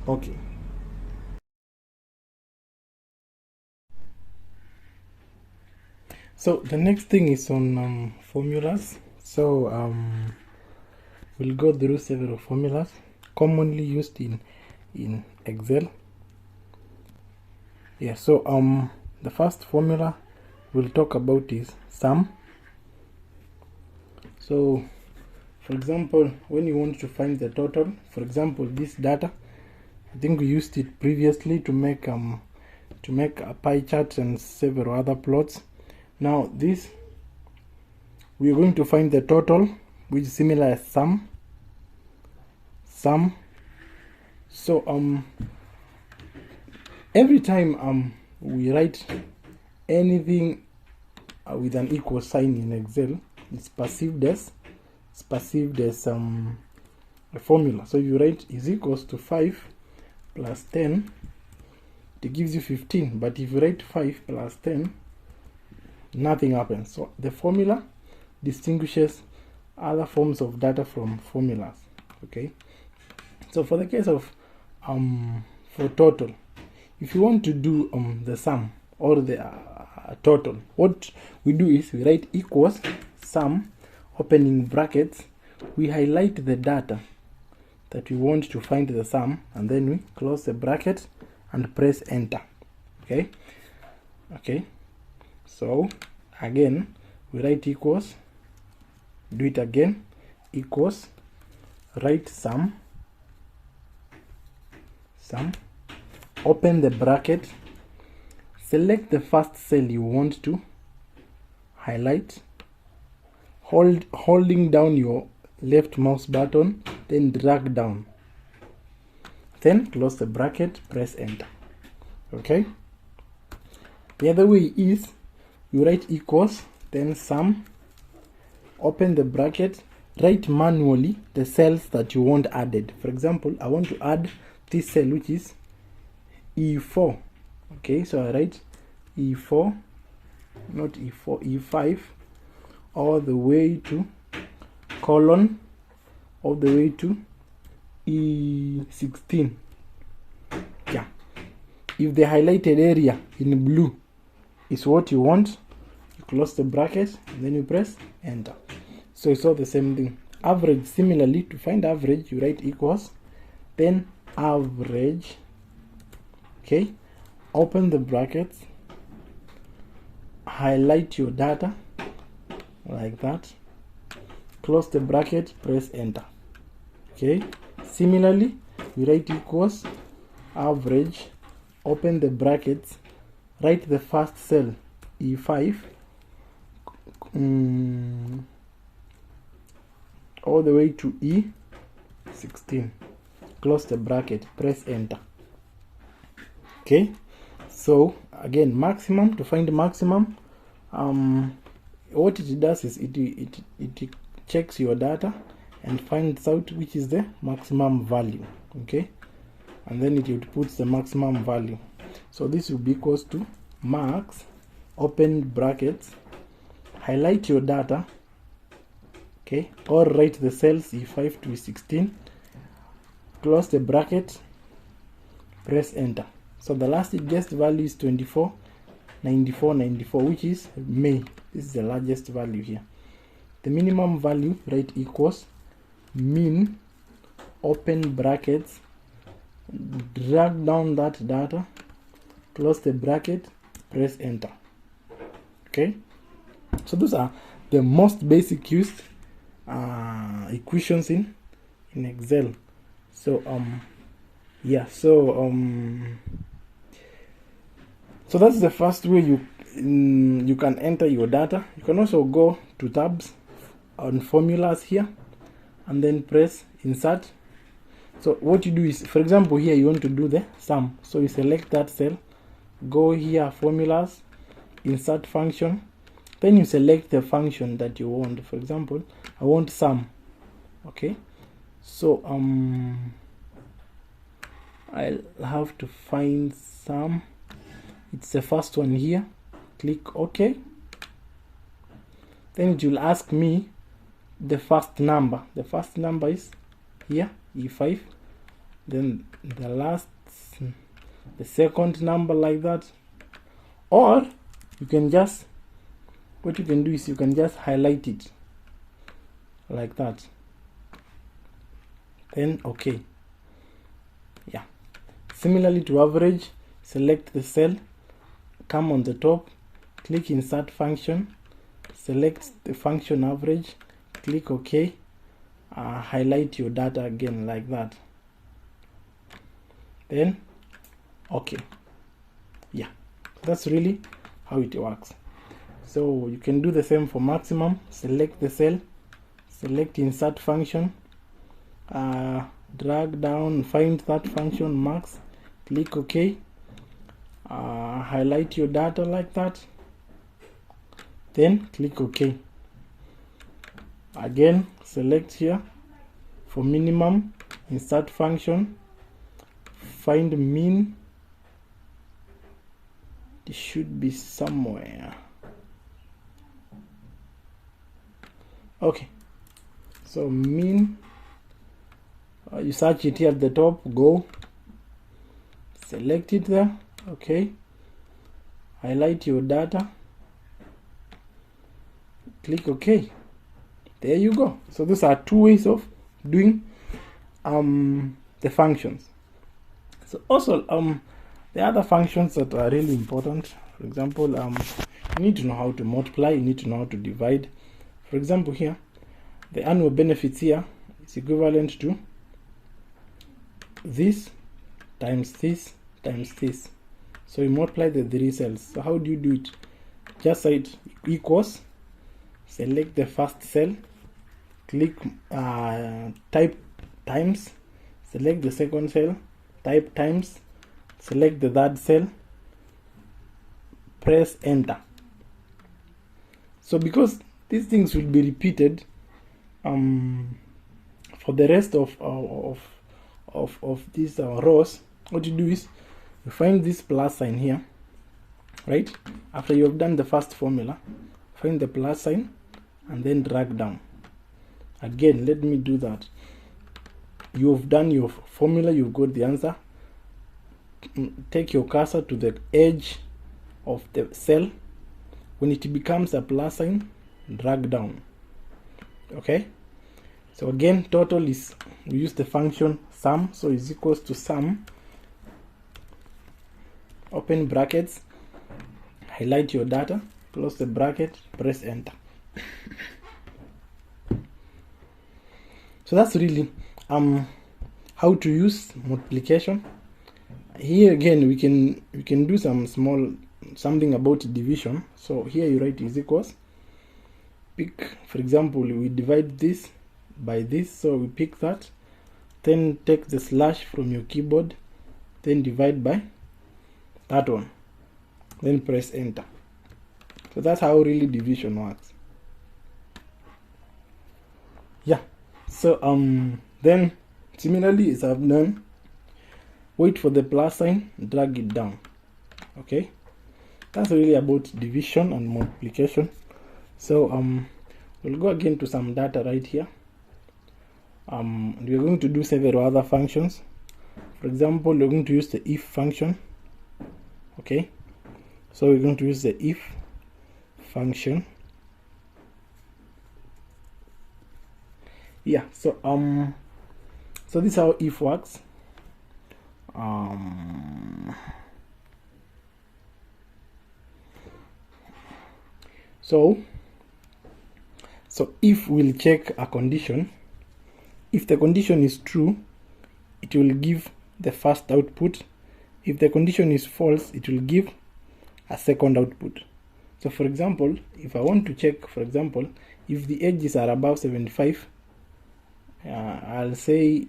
Okay. So the next thing is on formulas. So we'll go through several formulas commonly used in Excel. Yeah, so the first formula we'll talk about is sum. So for example, when you want to find the total, for example this data, I think we used it previously to make a pie chart and several other plots. Now this, we are going to find the total, which is similar as sum. So every time we write anything with an equal sign in Excel, it's perceived as a formula. So you write is equals to 5 plus 10, it gives you 15. But if you write 5 plus 10, nothing happens. So the formula distinguishes other forms of data from formulas. Okay. So for the case of for total, if you want to do the sum or the total, what we do is we write equals sum, opening brackets, we highlight the data that we want to find the sum, and then we close the bracket and press enter. Okay, so again we write equals, do it again, equals, write sum, open the bracket, select the first cell you want to highlight, holding down your left mouse button, then drag down, then close the bracket, press enter. Okay, the other way is you write equals, then sum, open the bracket, write manually the cells that you want added. For example, I want to add this cell, which is E4. Okay, so I write E4, not E4, E5, all the way to colon, all the way to E16. Yeah, if the highlighted area in blue is what you want, you close the bracket and then you press enter. So it's all the same thing. Average, similarly, to find average, you write equals, then average. Okay, open the brackets, highlight your data like that, close the bracket, press enter. Okay, similarly we write equals average, open the brackets, write the first cell E5, all the way to E16, close the bracket, press enter. Okay, so again, maximum, to find maximum, what it does is it checks your data and finds out which is the maximum value. Okay, and then it puts the maximum value. So this will be equals to max, open brackets, highlight your data, okay, or write the cells E5 to E16, close the bracket, press enter. So the last guessed value is 24, 94, 94, which is May. This is the largest value here. The minimum value, write equals min, open brackets, drag down that data, close the bracket, press enter. Okay, so those are the most basic used equations in Excel. So yeah, so that's the first way you can enter your data. You can also go to tabs on formulas here and then press insert. So what you do is, for example, here you want to do the sum, so you select that cell, go here, formulas, insert function, then you select the function that you want. For example, I want sum. Okay, so I'll have to find sum. It's the first one here. Click OK. Then it will ask me the first number. The first number is here, E5. then the second number, like that. Or you can just, what you can do is you can just highlight it like that, then okay. Yeah, similarly to average, select the cell, come on the top, click insert function, select the function average, click OK, highlight your data again like that, then okay. Yeah, that's really how it works. So you can do the same for maximum. Select the cell, select insert function, drag down, find that function max, click OK, highlight your data like that, then click OK. Again, select here for minimum, insert function, find mean. It should be somewhere. Okay, so mean, you search it here at the top, go, select it there, okay, highlight your data, click OK. There you go. So those are two ways of doing the functions. So also the other functions that are really important, for example, you need to know how to multiply, you need to know how to divide. For example, here the annual benefits here is equivalent to this times this times this. So you multiply the three cells. So how do you do it? Just write equals, select the first cell, click type times, select the second cell, type times, select the third cell, press enter. So because these things will be repeated for the rest of these rows, what you do is you find this plus sign here, right? After you have done the first formula, find the plus sign and then drag down. Again, let me do that. You've done your formula, you've got the answer. Take your cursor to the edge of the cell. When it becomes a plus sign, drag down. Okay, so again, total is, we use the function sum, so is equals to sum, open brackets, highlight your data, close the bracket, press enter. So that's really how to use multiplication. Here again we can do something about division. So here you write is equals, pick, for example, we divide this by this, so we pick that, then take the slash from your keyboard, then divide by that one, then press enter. So that's how really division works. Yeah, so then similarly as I've done, wait for the plus sign, drag it down. Okay, that's really about division and multiplication. So we'll go again to some data right here. We're going to do several other functions. For example, we're going to use the if function. Okay, so we're going to use the if function. Yeah, so so this is how if works. So if we'll check a condition, if the condition is true, it will give the first output. If the condition is false, it will give a second output. So for example, if I want to check, for example, if the edges are above 75, I'll say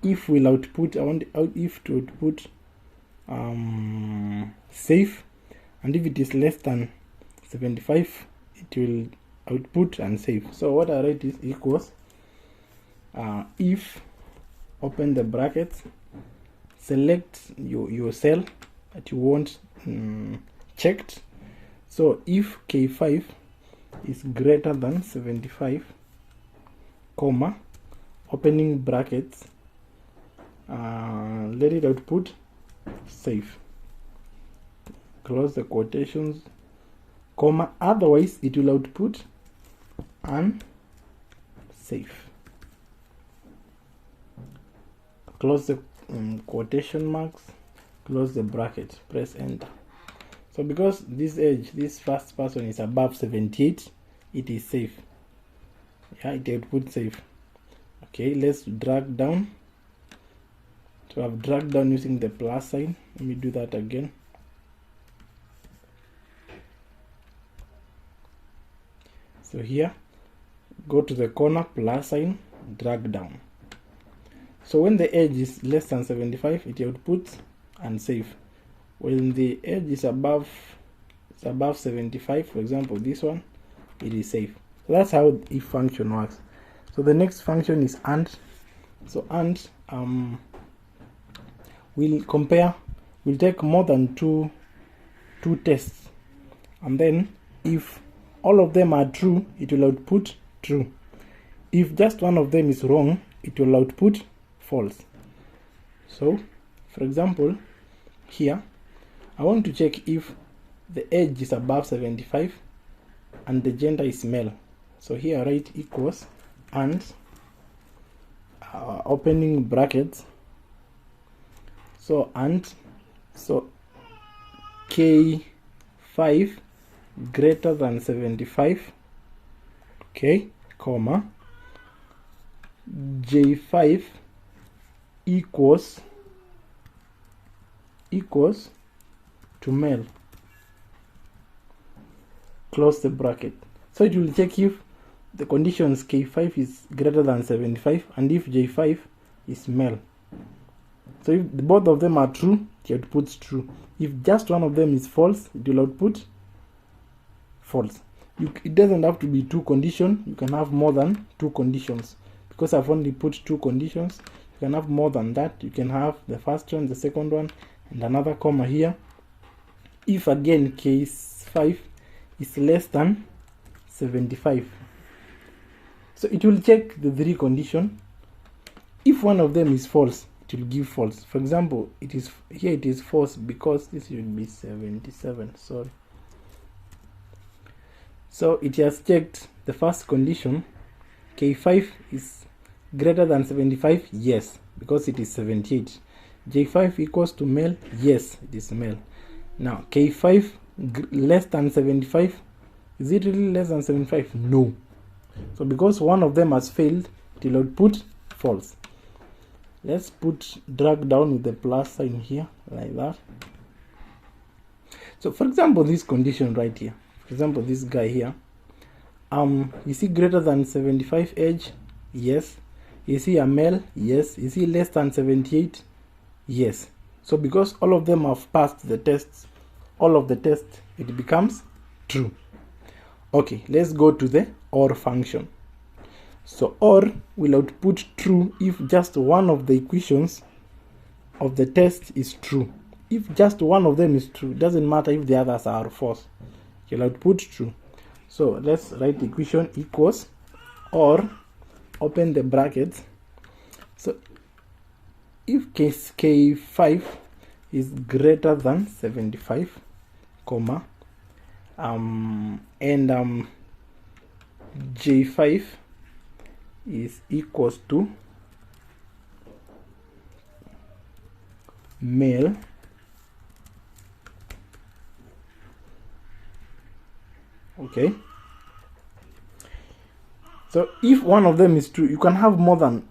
if will output, I want if to output safe, and if it is less than 75, it will output unsafe. So what I write is equals if, open the brackets, select your cell that you want checked. So if K5 is greater than 75, comma, opening brackets, let it output safe, close the quotations, comma, otherwise it will output unsafe, close the quotation marks, close the bracket, press enter. So because this edge, this first person is above 78, it is safe. Yeah, it output safe. Okay, let's drag down. So I've dragged down using the plus sign. Let me do that again. So here, go to the corner, plus sign, drag down. So when the edge is less than 75, it outputs unsafe. When the edge is above 75, for example this one, it is safe. So that's how if function works. So the next function is AND. So AND we'll compare, we'll take more than two tests, and then if all of them are true, it will output true. If just one of them is wrong, it will output false. So for example, here I want to check if the age is above 75 and the gender is male. So here write equals and opening brackets, so and so K5 greater than 75, okay, comma, J5 equals to male, close the bracket. So it will check if the conditions K5 is greater than 75 and if J5 is male. So if both of them are true, it outputs true. If just one of them is false, it will output false. It doesn't have to be two conditions. You can have more than two conditions. Because I've only put two conditions, you can have more than that. You can have the first one, the second one, and another comma here. If again case 5 is less than 75, so it will check the three conditions. If one of them is false, it will give false. For example, it is here, it is false because this should be 77, sorry. So it has checked the first condition, K5 is greater than 75, yes, because it is 78. J5 equals to male, yes, it is male. Now K5 less than 75, is it really less than 75? No. So because one of them has failed, it will output false. Let's drag down with the plus sign here, like that. So for example, this condition right here, for example, this guy here, is he greater than 75 age? Yes. Is he a male? Yes. Is he less than 78? Yes. So because all of them have passed the tests, all of the tests, it becomes true. Okay, let's go to the OR function. So OR will output true if just one of the equations of the test is true. If just one of them is true, it doesn't matter if the others are false, it will output true. So let's write the equation equals OR, open the brackets. So if case K5 is greater than 75, comma, and J5 is equals to male, okay. So if one of them is true, you can have more than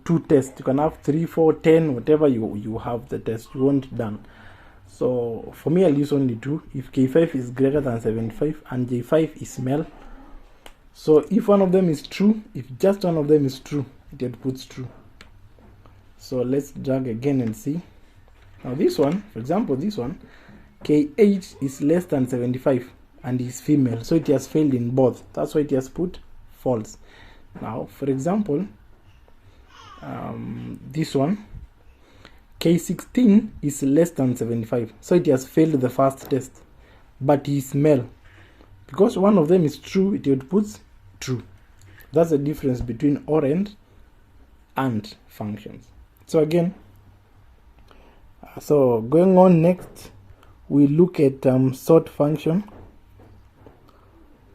two tests. You can have 3, 4, 10, whatever you have the test you want done. So for me, I'll use only 2. If K5 is greater than 75 and J5 is male. So if one of them is true, if just one of them is true, it outputs true. So let's drag again and see. Now this one, for example, this one, K8 is less than 75 and is female. So it has failed in both. That's why it has put false. Now for example, this one, K16 is less than 75, so it has failed the first test, but is male. Because one of them is true, it outputs true. That's the difference between OR and AND functions. So again, So going on, next we look at sort function.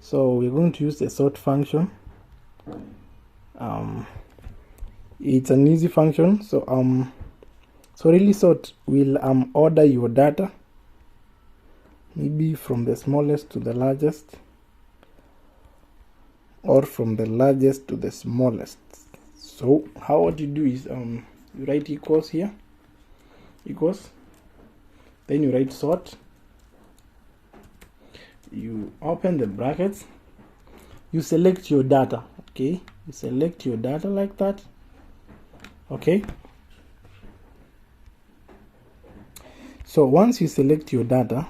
So we're going to use the sort function. It's an easy function. So really sort will order your data, maybe from the smallest to the largest, or from the largest to the smallest. So what you do is you write equals here, equals, then you write sort, you open the brackets, you select your data. Okay, you select your data like that. Okay, so once you select your data,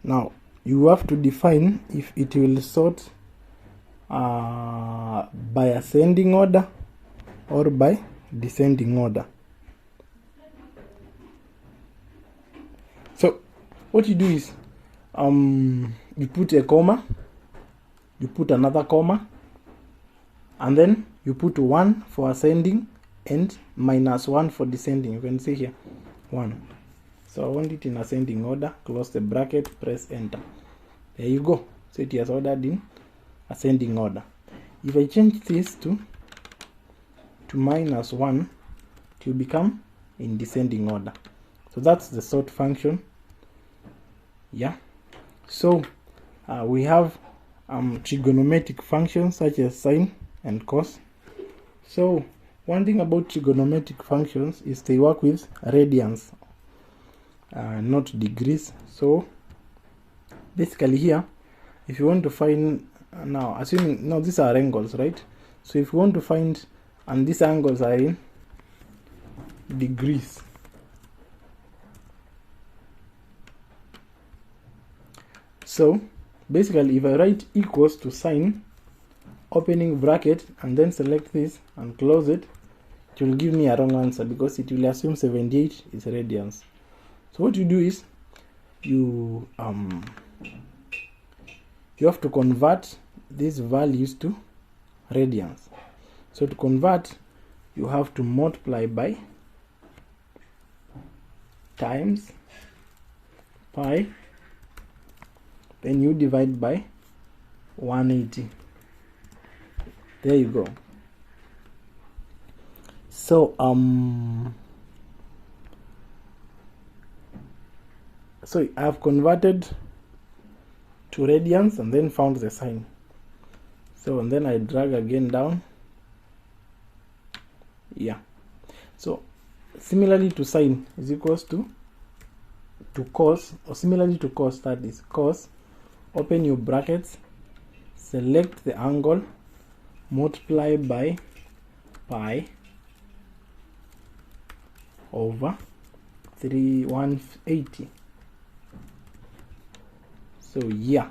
now you have to define if it will sort by ascending order or by descending order. So what you do is you put a comma, you put another comma, and then you put 1 for ascending and -1 for descending. You can see here 1. So I want it in ascending order. Close the bracket, press enter. There you go. So it has ordered in ascending order. If I change this to -1, it will become in descending order. So that's the sort function. Yeah. So we have trigonometric functions such as sine and cos. So one thing about trigonometric functions is they work with radians, not degrees. So basically here, if you want to find, now assuming, now these are angles, right? So if you want to find, and these angles are in degrees, so basically if I write equals to sine, opening bracket, and then select this and close it, it will give me a wrong answer because it will assume 78 is radians. So what you do is you have to convert these values to radians. So to convert, you have to multiply by times pi, then you divide by 180. There you go. So so I have converted to radians and then found the sine. So and then I drag again down. Yeah. So similarly to sine is equals to cos, or similarly to cos, that is cos, open your brackets, select the angle, multiply by pi over 180. So yeah,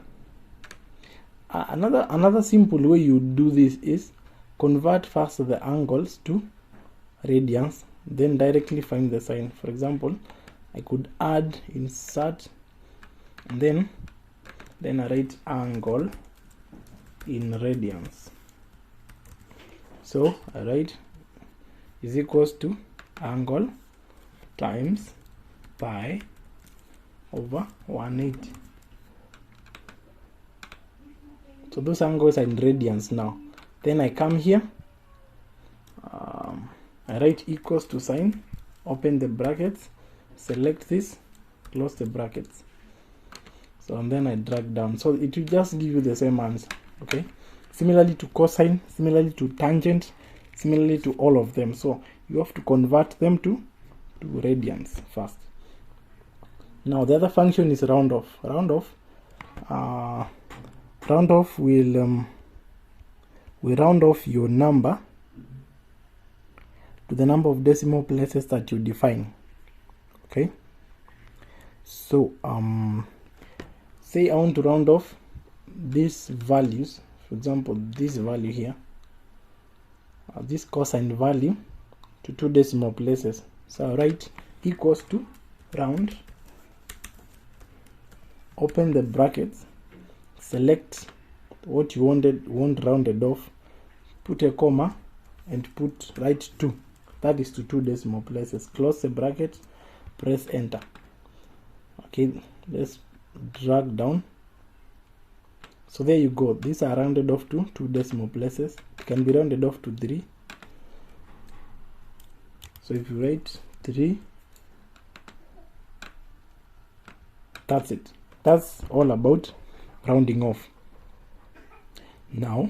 another simple way you do this is convert first the angles to radians, then directly find the sine. For example, I could add insert, and then I write angle in radians. So I write is equals to angle times pi over 180. So those angles are in radians now. Then I come here, I write equals to sine, open the brackets, select this, close the brackets. So and then I drag down. So it will just give you the same answer. Okay. Similarly to cosine, similarly to tangent, similarly to all of them. So you have to convert them to radians first. Now the other function is round off. Round off will round off your number to the number of decimal places that you define. Okay. So say I want to round off these values. For example, this value here, this cosine value, to 2 decimal places. So I write equals to round, open the brackets, select what you want rounded off, put a comma, and write 2. that is to 2 decimal places. Close the bracket, press enter. Okay, let's drag down. So there you go. These are rounded off to 2 decimal places. It can be rounded off to 3. So if you write 3, that's it. That's all about rounding off. Now,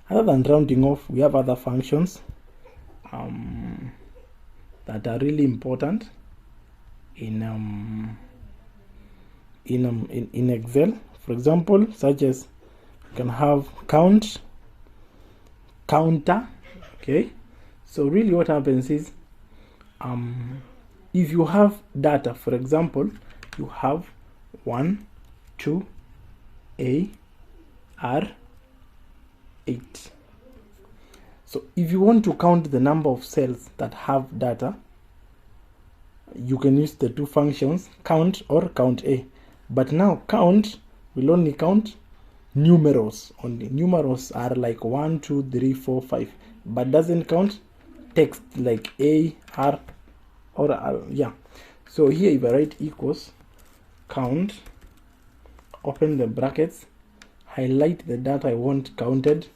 other than rounding off, we have other functions that are really important in Excel. For example, such as you can have CountA. Okay, so really what happens is if you have data, for example, you have 1, 2, A, R, 8. So if you want to count the number of cells that have data, you can use the two functions count or CountA. But now count will only count numerals only. Numerals are like 1, 2, 3, 4, 5, but doesn't count text like A, R, or yeah. So here if I write equals count, open the brackets, highlight the data I want counted,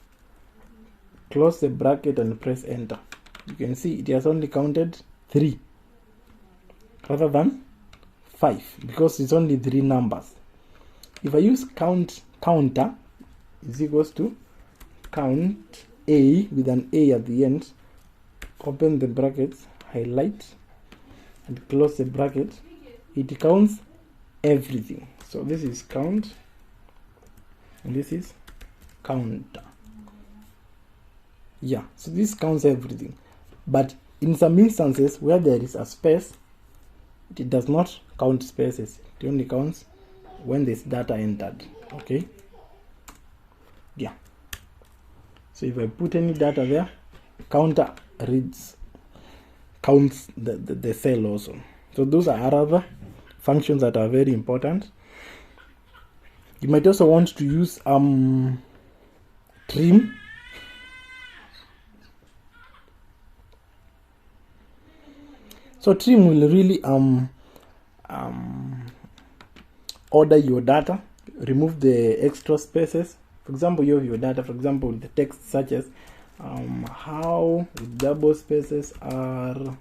close the bracket and press enter. You can see it has only counted 3 rather than 5 because it's only 3 numbers. If I use CountA is equals to count A with an A at the end, open the brackets, highlight and close the bracket, it counts everything. So this is count and this is CountA. Yeah, so this counts everything, but in some instances where there is a space, it does not count spaces. It only counts when there's data entered. Okay, yeah. So if I put any data there, CountA counts the cell also. So those are other functions that are very important. You might also want to use trim. So trim will really order your data, remove the extra spaces. For example, you have your data, for example, the text such as how with double spaces are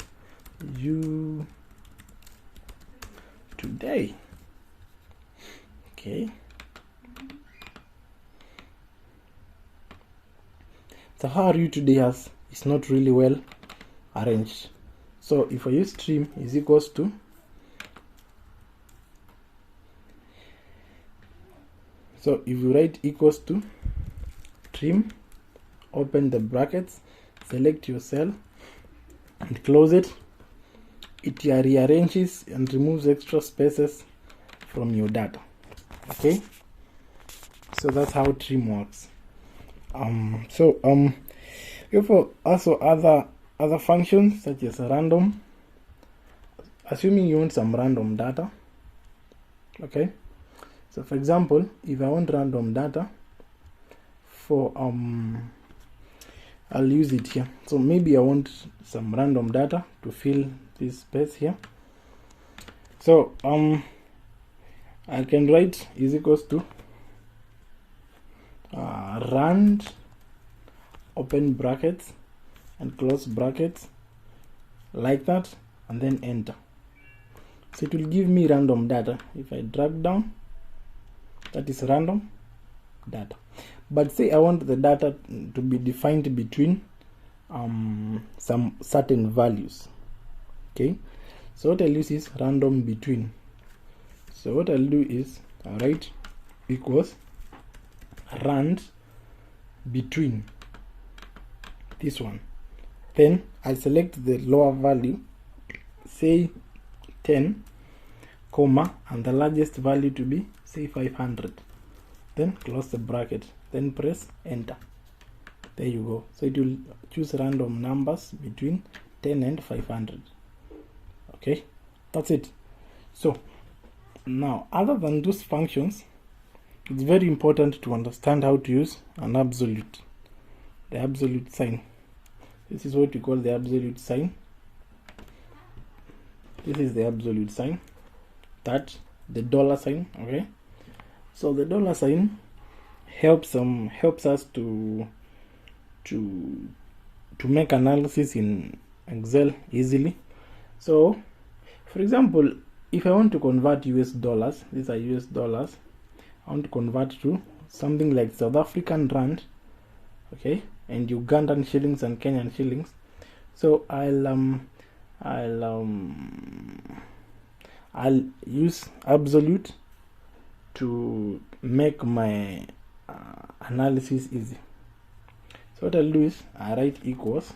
you today? Okay. So how are you today is not really well arranged. So if I use trim is equals to so if you write equals to trim, open the brackets, select your cell and close it. It rearranges and removes extra spaces from your data. Okay, so that's how trim works. We have also other functions such as random, assuming you want some random data. Okay, so for example, if I want random data for I'll use it here. So maybe I want some random data to fill this space here. So I can write is equals to rand, open brackets and close brackets like that, and then enter. So it will give me random data. If I drag down, that is random data. But say I want the data to be defined between some certain values. Okay, so what I'll use is random between. So what I'll do is I'll write equals rand between this one. Then I'll select the lower value, say 10, comma, and the largest value to be say 500. Then close the bracket, then press enter. There you go. So it will choose random numbers between 10 and 500. Okay, that's it. So now, other than those functions, it's very important to understand how to use an absolute, the absolute sign. This is what we call the absolute sign. This is the absolute sign, that the dollar sign. Okay, so the dollar sign helps us to make analysis in Excel easily. So for example, if I want to convert US dollars, these are US dollars, I want to convert to something like South African rand, okay, and Ugandan shillings and Kenyan shillings. So I'll use absolute to make my analysis easy. So what I'll do is I write equals.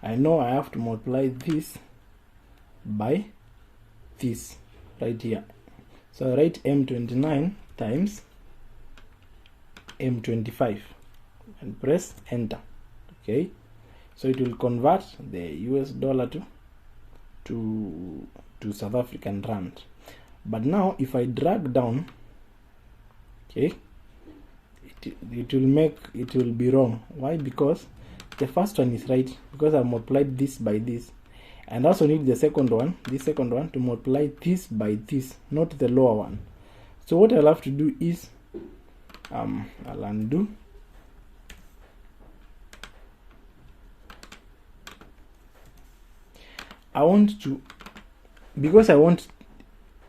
I know I have to multiply this by this right here. So I write M29 times M25 and press enter. Okay, so it will convert the US dollar to South African rand. But now if I drag down, okay, it will be wrong. Why? Because the first one is right, because I multiplied this by this, and I also need the second one, to multiply this by this, not the lower one. So what I'll have to do is I'll undo. Because I want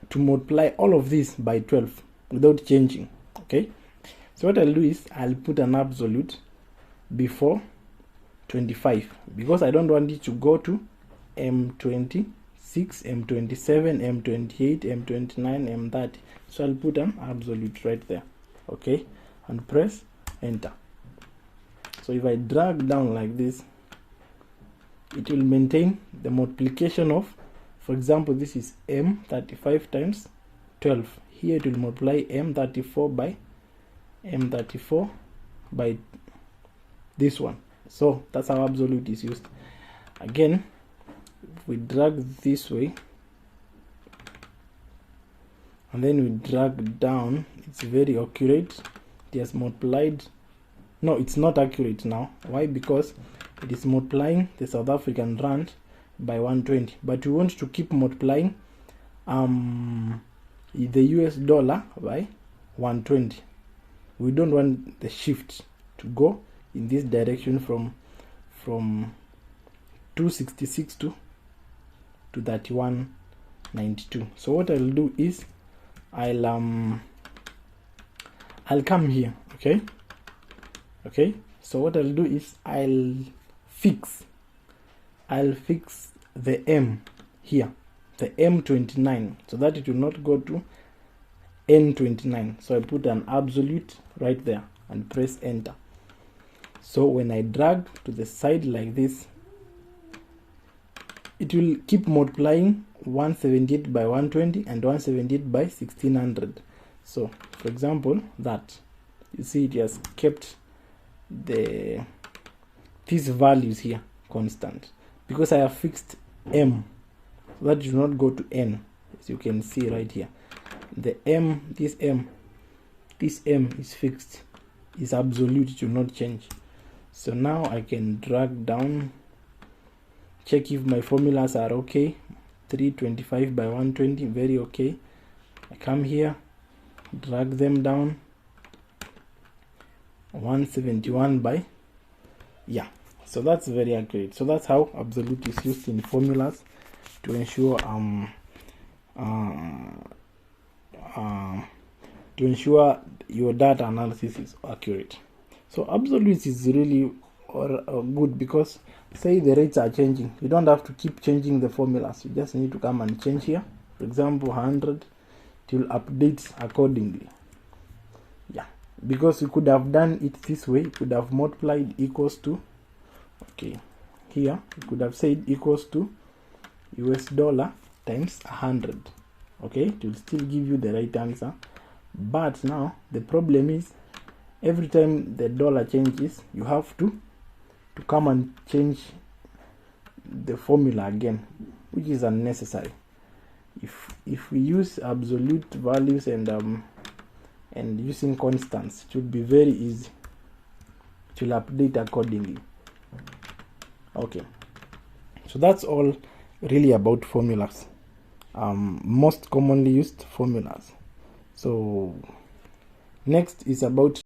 to multiply all of this by 12 without changing. Okay, so what I'll do is I'll put an absolute before 25, because I don't want it to go to M26, M27, M28, M29, M30. So I'll put an absolute right there. Okay, and press enter. So if I drag down like this, it will maintain the multiplication of, for example, this is M35 times 12. Here it will multiply M34 by this one. So that's how absolute is used. Again, if we drag this way and then we drag down, it's very accurate. It has multiplied. No, it's not accurate now. Why? Because it is multiplying the South African rand by 120, but we want to keep multiplying the US dollar by 120. We don't want the shift to go in this direction from 266 to 3192. So what I'll do is I'll come here. Okay, so what I'll do is I'll fix the M here, the M29, so that it will not go to N29. So I put an absolute right there and press enter. So when I drag to the side like this, it will keep multiplying 178 by 120 and 178 by 1600. So for example, that you see it has kept these values here constant, because I have fixed M so that it will not go to N. As you can see right here, the M, this M is fixed, is absolute, it will not change. So now I can drag down, check if my formulas are okay. 325 by 120, very okay. I come here, drag them down, 171 by, yeah, so that's very accurate. So that's how absolute is used in formulas to ensure your data analysis is accurate. So absolute is really good, because say the rates are changing, you don't have to keep changing the formulas. You just need to come and change here. For example, 100, it will update accordingly. Yeah, because you could have done it this way. You could have multiplied equals to, okay, here you could have said equals to US dollar times 100. Okay, it will still give you the right answer. But now the problem is, every time the dollar changes, you have to come and change the formula again, which is unnecessary. If we use absolute values and using constants, it will be very easy. It will update accordingly. Okay, so that's all really about formulas, most commonly used formulas. So next is about